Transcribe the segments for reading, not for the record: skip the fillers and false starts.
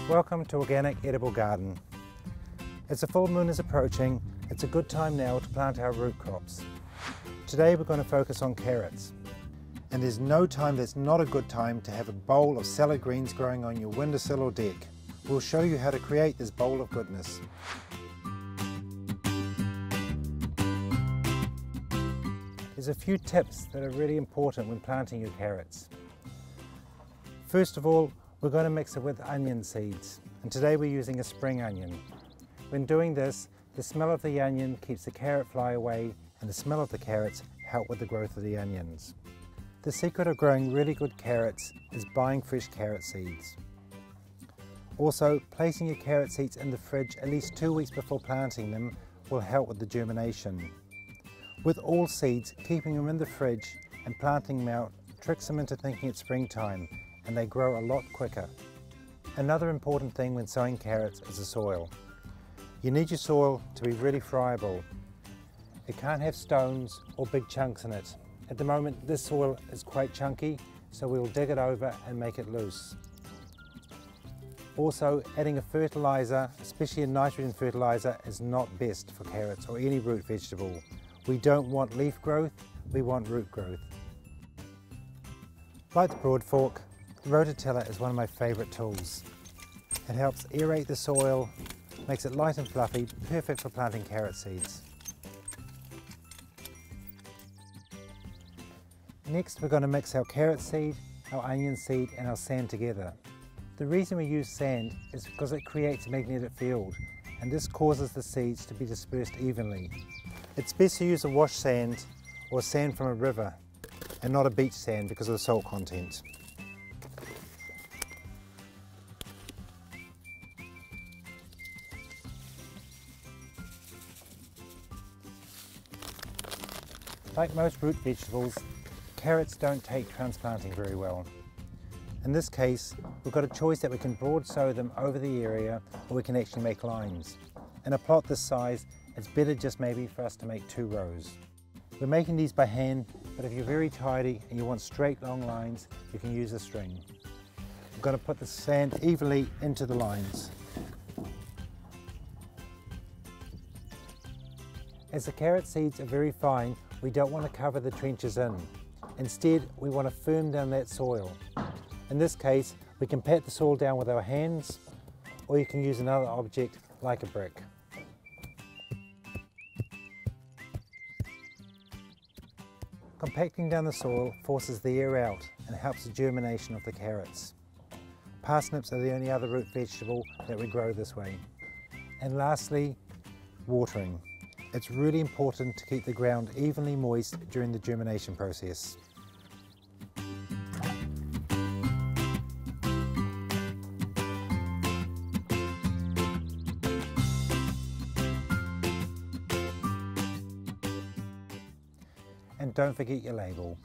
Welcome to Organic Edible Garden. As the full moon is approaching, it's a good time now to plant our root crops. Today we're going to focus on carrots. And there's no time that's not a good time to have a bowl of salad greens growing on your windowsill or deck. We'll show you how to create this bowl of goodness. There's a few tips that are really important when planting your carrots. First of all, we're going to mix it with onion seeds, and today we're using a spring onion. When doing this, the smell of the onion keeps the carrot fly away, and the smell of the carrots help with the growth of the onions. The secret of growing really good carrots is buying fresh carrot seeds. Also, placing your carrot seeds in the fridge at least 2 weeks before planting them will help with the germination. With all seeds, keeping them in the fridge and planting them out tricks them into thinking it's springtime, and they grow a lot quicker. Another important thing when sowing carrots is the soil. You need your soil to be really friable. It can't have stones or big chunks in it. At the moment this soil is quite chunky, so we'll dig it over and make it loose. Also, adding a fertiliser, especially a nitrogen fertiliser, is not best for carrots or any root vegetable. We don't want leaf growth, we want root growth. Like the broad fork, the rototiller is one of my favourite tools. It helps aerate the soil, makes it light and fluffy, perfect for planting carrot seeds. Next we're going to mix our carrot seed, our onion seed and our sand together. The reason we use sand is because it creates a magnetic field, and this causes the seeds to be dispersed evenly. It's best to use a wash sand or sand from a river and not a beach sand because of the salt content. Like most root vegetables, carrots don't take transplanting very well. In this case, we've got a choice that we can broad sow them over the area, or we can actually make lines. In a plot this size, it's better just maybe for us to make 2 rows. We're making these by hand, but if you're very tidy and you want straight long lines, you can use a string. We're going to put the sand evenly into the lines. As the carrot seeds are very fine, we don't want to cover the trenches in. Instead, we want to firm down that soil. In this case, we can pat the soil down with our hands, or you can use another object like a brick. Compacting down the soil forces the air out and helps the germination of the carrots. Parsnips are the only other root vegetable that we grow this way. And lastly, watering. It's really important to keep the ground evenly moist during the germination process. And don't forget your label.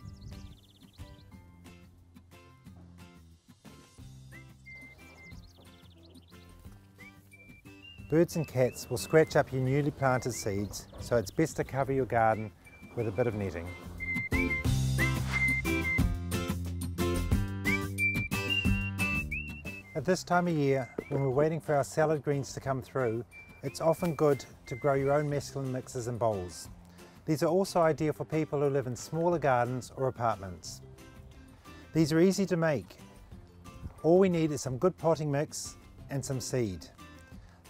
Birds and cats will scratch up your newly planted seeds, so it's best to cover your garden with a bit of netting. At this time of year, when we're waiting for our salad greens to come through, it's often good to grow your own mesclun mixes in bowls. These are also ideal for people who live in smaller gardens or apartments. These are easy to make. All we need is some good potting mix and some seed.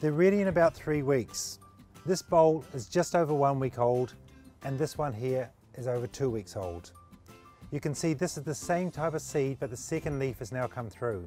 They're ready in about 3 weeks. This bowl is just over 1 week old, and this one here is over 2 weeks old. You can see this is the same type of seed, but the second leaf has now come through.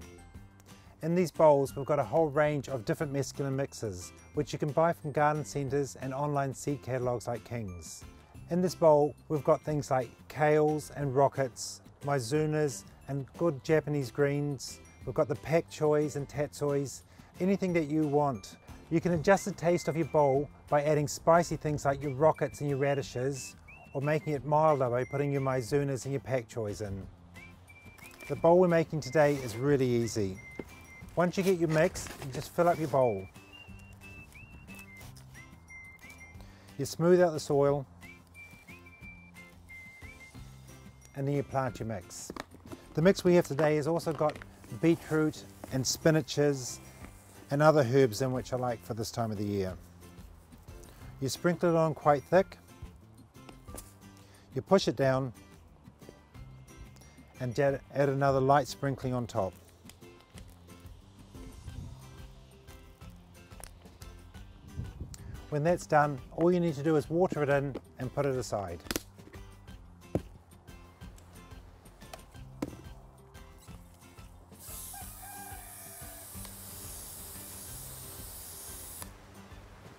In these bowls we've got a whole range of different mesclun mixes, which you can buy from garden centres and online seed catalogues like King's. In this bowl we've got things like kales and rockets, mizunas and good Japanese greens. We've got the pak choys and tatsois, anything that you want. You can adjust the taste of your bowl by adding spicy things like your rockets and your radishes, or making it milder by putting your mizunas and your pak choys in. The bowl we're making today is really easy. Once you get your mix, you just fill up your bowl. You smooth out the soil, and then you plant your mix. The mix we have today has also got beetroot and spinaches and other herbs in, which I like for this time of the year. You sprinkle it on quite thick, you push it down and add another light sprinkling on top. When that's done, all you need to do is water it in and put it aside.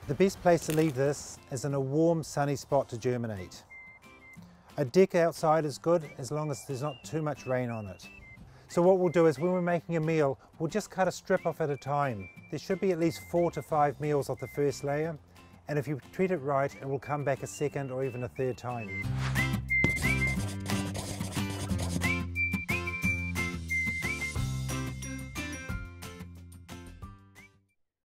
The best place to leave this is in a warm, sunny spot to germinate. A deck outside is good as long as there's not too much rain on it. So what we'll do is when we're making a meal, we'll just cut a strip off at a time. There should be at least 4 to 5 meals off the first layer, and if you treat it right, it will come back a second or even a third time.